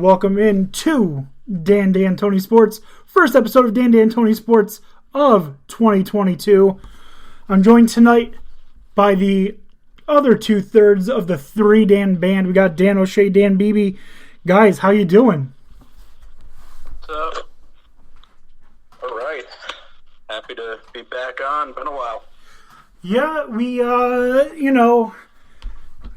welcome in to Dan Tony Sports, first episode of Dan Tony Sports of 2022. I'm joined tonight by the other two-thirds of the three Dan band. We got Dan O'Shea, Dan Beebe. Guys, how you doing? What's up? All right. Happy to be back on. Been a while. Yeah, we,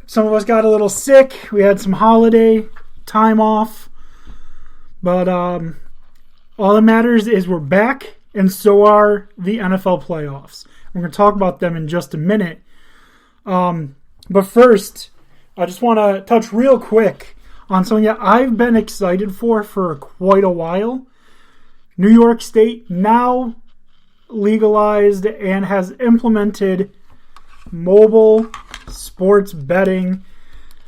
some of us got a little sick. We had some holiday time off. But all that matters is we're back, and so are the NFL playoffs. We're going to talk about them in just a minute. But first, I just want to touch real quick on something that I've been excited for quite a while. New York State now legalized and has implemented mobile sports betting.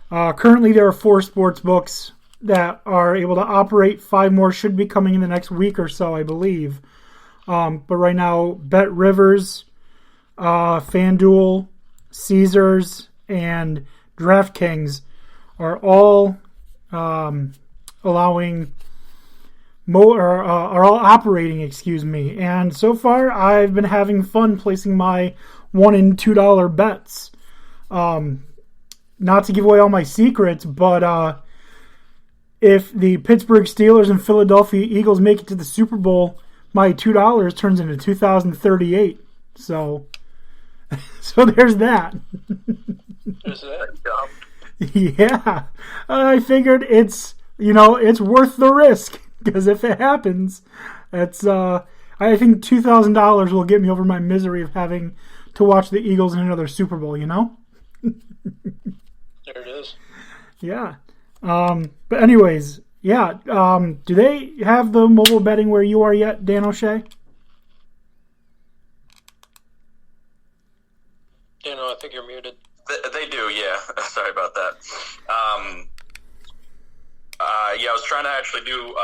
Currently, there are 4 sports books that are able to operate. 5 more should be coming in the next week or so, I believe. But right now, Bet Rivers, FanDuel, Caesars, and DraftKings are all are all operating, and so far I've been having fun placing my $1 and $2 bets. Not to give away all my secrets, but if the Pittsburgh Steelers and Philadelphia Eagles make it to the Super Bowl, my $2 turns into 2,038. So there's that. There's that. Yeah, I figured it's worth the risk, because if it happens, it's I think $2,000 will get me over my misery of having to watch the Eagles in another Super Bowl. There it is. Yeah. But anyways, yeah. Do they have the mobile betting where you are yet, Dan O'Shea? I think you're muted. They do, yeah. Sorry about that. I was trying to actually do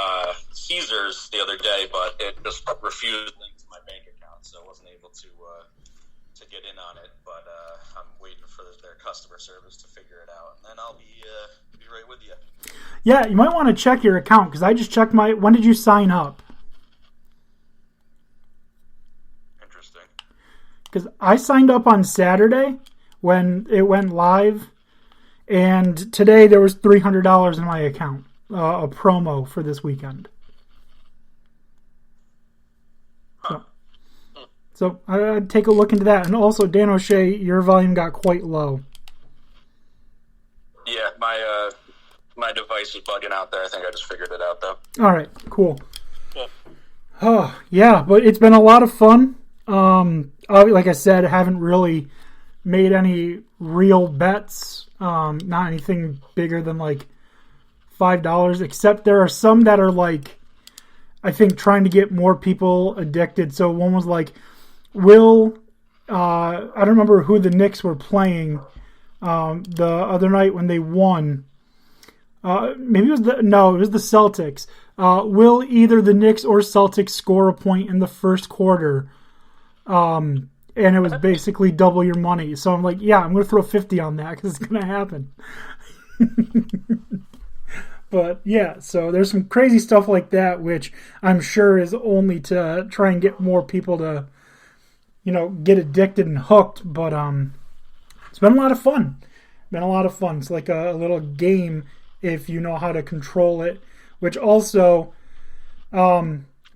Caesars the other day, but it just refused linked to my bank account, so I wasn't able to get in on it. But I'm waiting for their customer service to figure it out, and then I'll be right with you. Yeah, you might want to check your account, because I just checked when did you sign up? Interesting. Because I signed up on Saturday when it went live, and today there was $300 in my account, a promo for this weekend. So I'd take a look into that. And also, Dan O'Shea, your volume got quite low. Yeah, my device is bugging out there. I think I just figured it out, though. All right, cool. Yeah. Oh, yeah, but it's been a lot of fun. Like I said, I haven't really made any real bets. Not anything bigger than like $5, except there are some that are like, I think, trying to get more people addicted. So one was like, I don't remember who the Knicks were playing the other night when they won. Maybe it was it was the Celtics. Will either the Knicks or Celtics score a point in the first quarter? And it was basically double your money. So I'm like, yeah, I'm going to throw 50 on that because it's going to happen. But yeah, so there's some crazy stuff like that, which I'm sure is only to try and get more people to, get addicted and hooked. But it's been a lot of fun. It's like a little game if you know how to control it, which also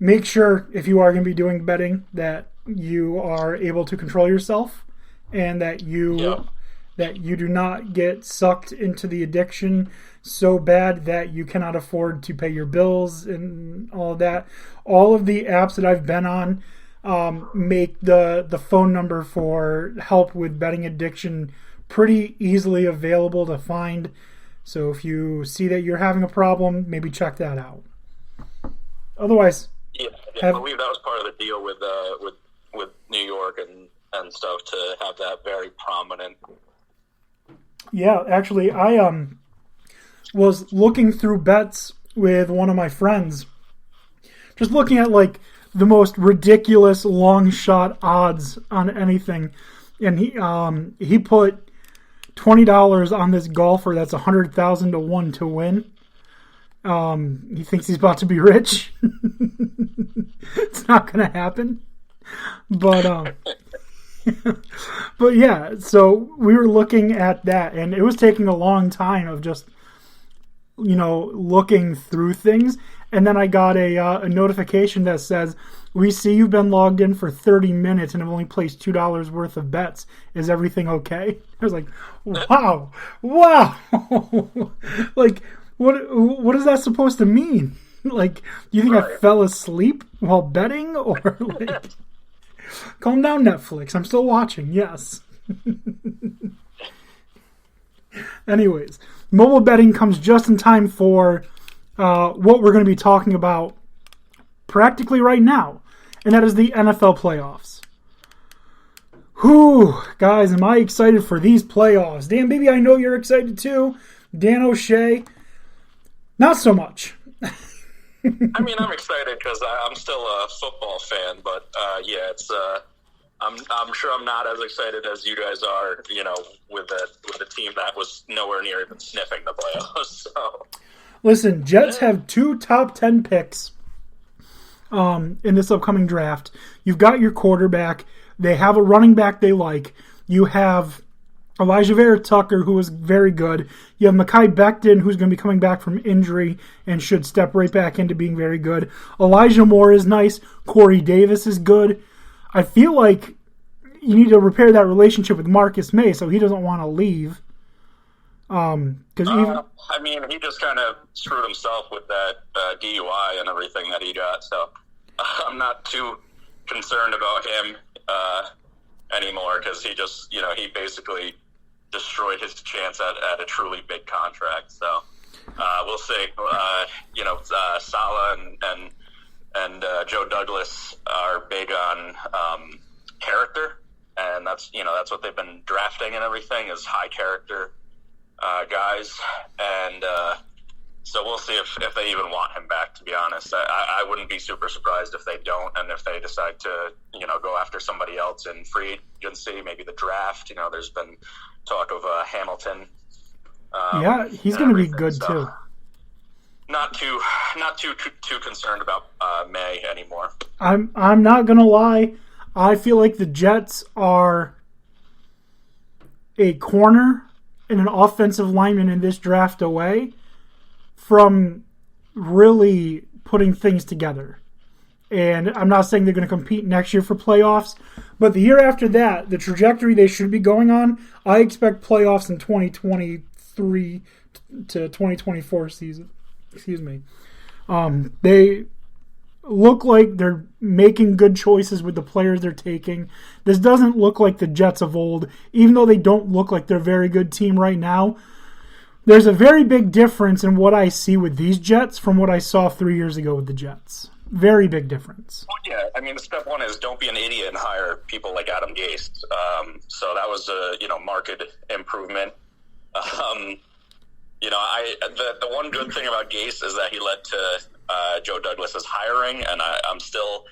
make sure if you are going to be doing betting that you are able to control yourself, and that you do not get sucked into the addiction so bad that you cannot afford to pay your bills and all of that. All of the apps that I've been on make the phone number for help with betting addiction pretty easily available to find. So if you see that you're having a problem, maybe check that out. Otherwise, I believe that was part of the deal with New York and stuff, to have that very prominent. Yeah, actually, I was looking through bets with one of my friends, just looking at like the most ridiculous long shot odds on anything, and he put $20 on this golfer that's 100,000 to 1 to win, He thinks he's about to be rich. It's not going to happen. But but yeah, so we were looking at that, and it was taking a long time of just, looking through things. And then I got a notification that says, "We see you've been logged in for 30 minutes and have only placed $2 worth of bets. Is everything okay?" I was like, wow. Like, what is that supposed to mean? Like, you think I fell asleep while betting? Or, like, calm down, Netflix. I'm still watching, yes. Anyways, mobile betting comes just in time for what we're going to be talking about practically right now, and that is the NFL playoffs. Whew, guys, am I excited for these playoffs. Dan, baby, I know you're excited too. Dan O'Shea, not so much. I mean, I'm excited because I'm still a football fan, but yeah, it's I'm sure I'm not as excited as you guys are, with a team that was nowhere near even sniffing the playoffs. So, listen, Jets have 2 top 10 picks in this upcoming draft. You've got your quarterback. They have a running back they like. You have Elijah Vera-Tucker, who is very good. You have Mekhi Becton, who's going to be coming back from injury and should step right back into being very good. Elijah Moore is nice. Corey Davis is good. I feel like you need to repair that relationship with Marcus May so he doesn't want to leave. I mean, he just kind of screwed himself with that DUI and everything that he got, so I'm not too concerned about him anymore because he just, he basically destroyed his chance at a truly big contract. So we'll see. Saleh and Joe Douglas are big on character, and that's what they've been drafting and everything is high character guys, and so we'll see if they even want him back, to be honest. I wouldn't be super surprised if they don't, and if they decide to go after somebody else in free agency, maybe the draft. There's been talk of Hamilton. Yeah, he's going to be good too. Not too concerned about May anymore. I'm not going to lie. I feel like the Jets are a corner and an offensive lineman in this draft away from really putting things together. And I'm not saying they're going to compete next year for playoffs, but the year after that, the trajectory they should be going on, I expect playoffs in 2023 to 2024 season. Excuse me. They look like they're making good choices with the players they're taking. This doesn't look like the Jets of old, even though they don't look like they're a very good team right now. There's a very big difference in what I see with these Jets from what I saw 3 years ago with the Jets. Very big difference. Well, yeah, I mean, step one is don't be an idiot and hire people like Adam Gase. So that was a market improvement. The one good thing about Gase is that he led to Joe Douglas's hiring, and I'm still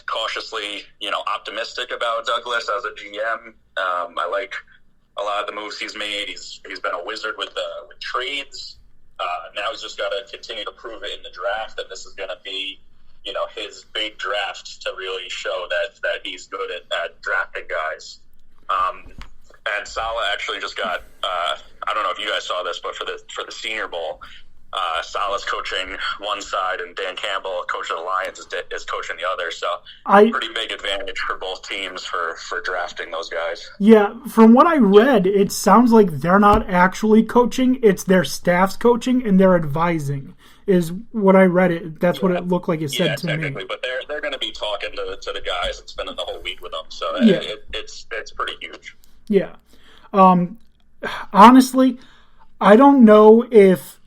cautiously optimistic about Douglas as a GM. I like a lot of the moves he's made. He's been a wizard with trades. Now he's just got to continue to prove it in the draft that this is going to be, his big draft to really show that he's good at drafting guys. And Saleh actually just got, I don't know if you guys saw this, but for the Senior Bowl, Saleh's coaching one side and Dan Campbell, coach of the Lions, is coaching the other. So pretty big advantage for both teams for drafting those guys. Yeah, from what I read, it sounds like they're not actually coaching. It's their staff's coaching and they're advising is what I read. That's what it looked like it said to me. Technically, but they're going to be talking to the guys and spending the whole week with them. So it's pretty huge. Yeah. Honestly, I don't know if...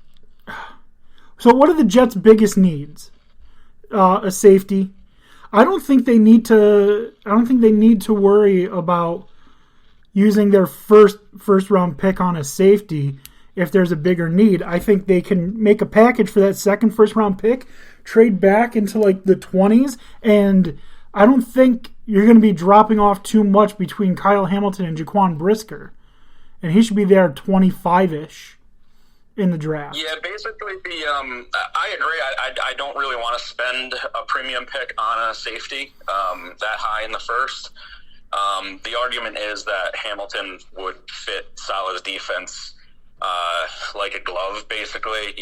So what are the Jets' biggest needs? A safety. I don't think they need to worry about using their first round pick on a safety if there's a bigger need. I think they can make a package for that second first round pick, trade back into like the 20s, and I don't think you're going to be dropping off too much between Kyle Hamilton and Jaquan Brisker. And he should be there 25-ish. in the draft. Yeah, basically, I agree. I don't really want to spend a premium pick on a safety that high in the first. The argument is that Hamilton would fit Salah's defense like a glove, basically.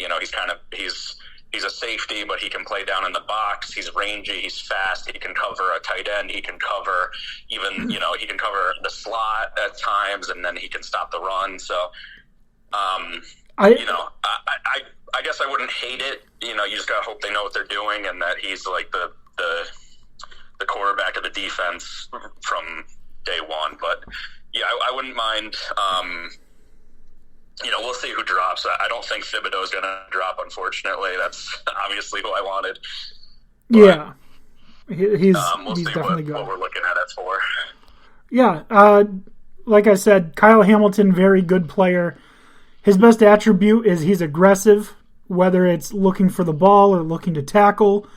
He's a safety, but he can play down in the box. He's rangy. He's fast. He can cover a tight end. He can cover even, he can cover the slot at times, and then he can stop the run. So, I guess I wouldn't hate it. You just gotta hope they know what they're doing, and that he's like the quarterback of the defense from day one. But yeah, I wouldn't mind. We'll see who drops. I don't think Thibodeau's going to drop, unfortunately. That's obviously who I wanted. But, yeah. He's we'll see definitely good. What we're looking at it for. Yeah. Like I said, Kyle Hamilton, very good player. His best attribute is he's aggressive, whether it's looking for the ball or looking to tackle.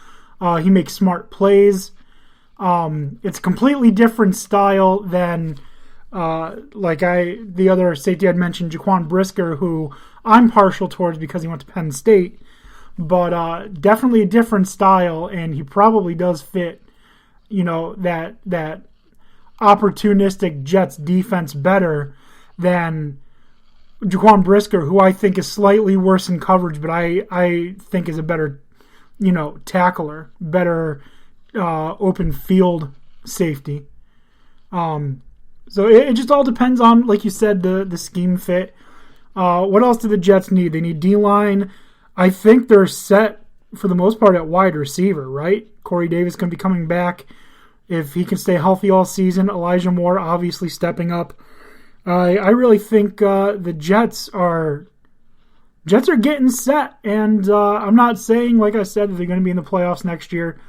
He makes smart plays. It's a completely different style than... the other safety I'd mentioned, Jaquan Brisker, who I'm partial towards because he went to Penn State, but definitely a different style, and he probably does fit, that opportunistic Jets defense better than Jaquan Brisker, who I think is slightly worse in coverage, but I think is a better, tackler, better open field safety. So it just all depends on, like you said, the scheme fit. What else do the Jets need? They need D-line. I think they're set, for the most part, at wide receiver, right? Corey Davis going to be coming back. If he can stay healthy all season, Elijah Moore obviously stepping up. I really think the Jets are getting set. And I'm not saying, like I said, that they're going to be in the playoffs next year.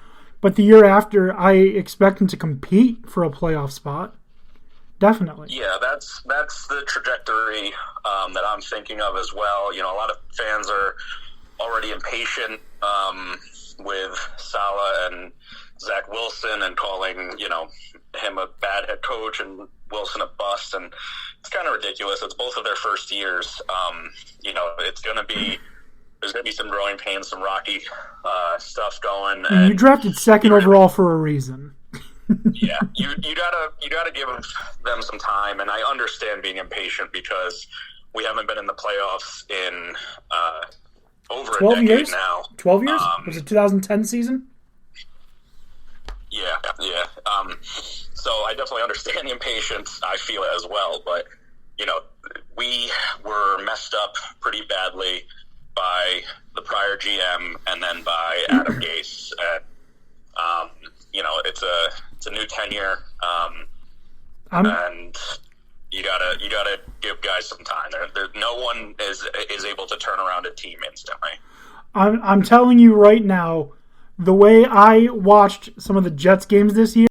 But the year after, I expect them to compete for a playoff spot. Definitely. Yeah, that's the trajectory that I'm thinking of as well. A lot of fans are already impatient with Salah and Zach Wilson and calling, him a bad head coach and Wilson a bust. And it's kind of ridiculous. It's both of their first years. There's going to be some growing pains, some rocky stuff going. And you drafted second overall for a reason. Yeah, you gotta give them some time, and I understand being impatient because we haven't been in the playoffs in over 12 a decade years now. 12 years? Was it 2010 season? Yeah. So I definitely understand the impatience. I feel it as well, but we were messed up pretty badly by the prior GM and then by Adam Gase. It's a new tenure, and you gotta give guys some time. There no one is able to turn around a team instantly. I'm telling you right now, the way I watched some of the Jets games this year,